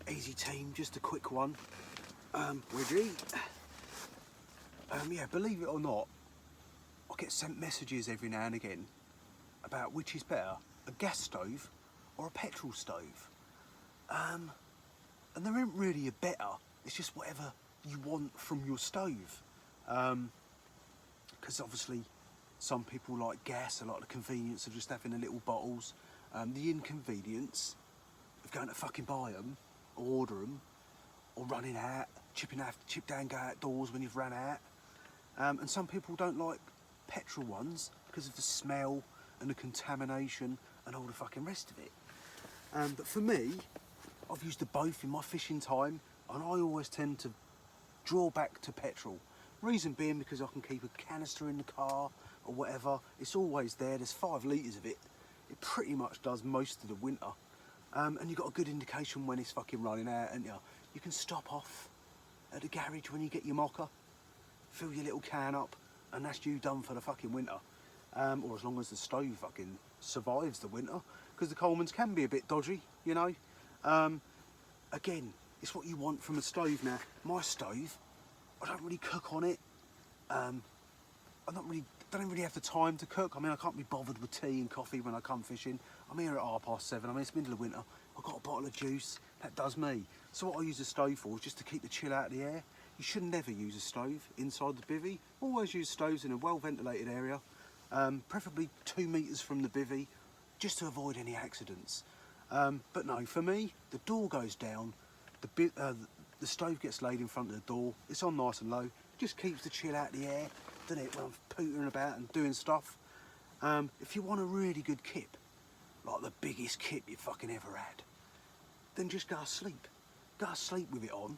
Easy team, just a quick one. Reggie. Yeah, believe it or not, I get sent messages every now and again about which is better, a gas stove or a petrol stove. And there isn't really a better, it's just whatever you want from your stove. Because obviously some people like gas, a lot of the convenience of just having the little bottles, the inconvenience of going to fucking buy them or order them, or running out, chip down, go outdoors when you've run out. And some people don't like petrol ones because of the smell and the contamination and all the fucking rest of it. But for me, I've used the both in my fishing time, and I always tend to draw back to petrol. Reason being because I can keep a canister in the car or whatever. It's always there, there's 5 litres of it. It pretty much does most of the winter. And you've got a good indication when it's fucking running out, and you can stop off at the garage when you get your mocker, fill your little can up, and that's you done for the fucking winter. Or as long as the stove fucking survives the winter, because the Colemans can be a bit dodgy, you know. Again, it's what you want from a stove. Now, my stove, I don't really cook on it. I don't really have the time to cook. I mean, I can't be bothered with tea and coffee when I come fishing. I'm here at 7:30. I mean, it's middle of winter. I've got a bottle of juice. That does me. So what I use a stove for is just to keep the chill out of the air. You should never use a stove inside the bivvy. Always use stoves in a well-ventilated area, preferably 2 metres from the bivvy, just to avoid any accidents. But no, for me, the door goes down, the stove gets laid in front of the door, it's on nice and low, just keeps the chill out of the air, doesn't it, when I'm pootering about and doing stuff. If you want a really good kip, like the biggest kip you fucking ever had, then just go to sleep. Go to sleep with it on,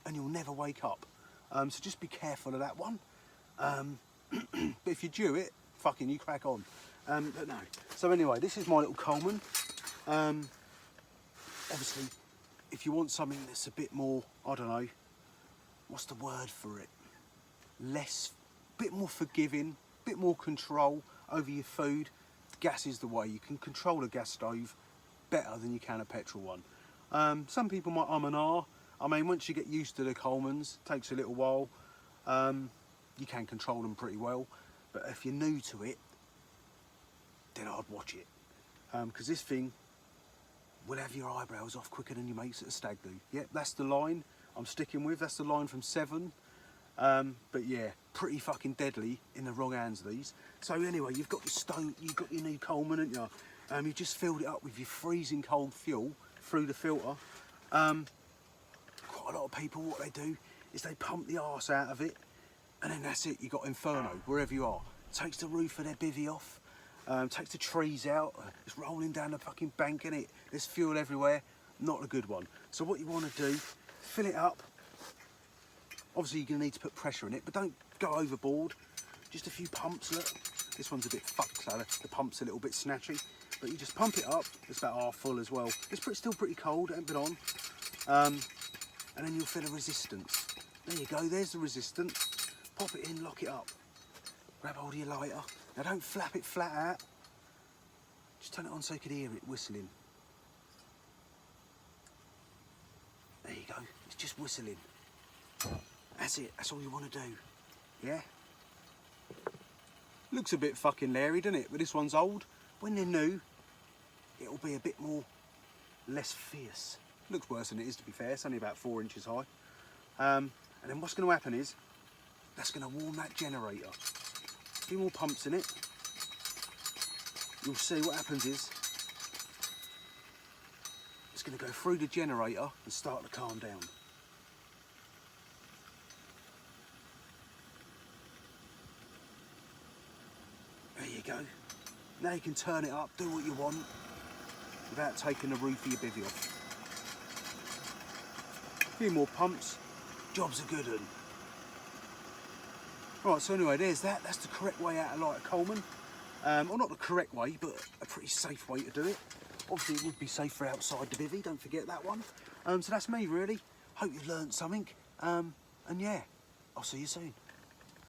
and you'll never wake up. So just be careful of that one. But if you do it, fucking you crack on. But no. So anyway, this is my little Coleman. Obviously, if you want something that's a bit more, I don't know, what's the word for it? Bit more forgiving, bit more control over your food, gas is the way. You can control a gas stove better than you can a petrol one. Some people might and ah. I mean, once you get used to the Colemans, it takes a little while. You can control them pretty well. But if you're new to it, then I'd watch it. Because this thing will have your eyebrows off quicker than your mates at a stag do. Yep, that's the line I'm sticking with. That's the line from 7. But yeah, pretty fucking deadly in the wrong hands, these. So anyway, you've got your stove, you've got your new Coleman, haven't you? You've just filled it up with your freezing cold fuel through the filter. Quite a lot of people, what they do is they pump the arse out of it, and then that's it, you got Inferno, wherever you are. Takes the roof of their bivvy off, takes the trees out, it's rolling down the fucking bank, innit? There's fuel everywhere, not a good one. So what you want to do, fill it up. Obviously you're going to need to put pressure in it, but don't go overboard. Just a few pumps, look. This one's a bit fucked, so the pump's a little bit snatchy. But you just pump it up, it's about half full as well. It's still pretty cold, it ain't been on. And then you'll feel a resistance. There you go, there's the resistance. Pop it in, lock it up. Grab hold of your lighter. Now don't flap it flat out. Just turn it on so you can hear it whistling. There you go, it's just whistling. That's it, that's all you want to do. Yeah? Looks a bit fucking leery, doesn't it? But this one's old. When they're new, it'll be a bit less fierce. Looks worse than it is, to be fair. It's only about 4 inches high. And then what's going to happen is, that's going to warm that generator. A few more pumps in it. You'll see what happens is, it's going to go through the generator and start to calm down. There you go. Now you can turn it up, do what you want, without taking the roof of your bivvy off. A few more pumps, job's a good one. Right, so anyway, there's that. That's the correct way out of light a Coleman. Well, not the correct way, but a pretty safe way to do it. Obviously, it would be safer outside the bivvy, don't forget that one. So that's me, really. Hope you've learned something. And yeah, I'll see you soon.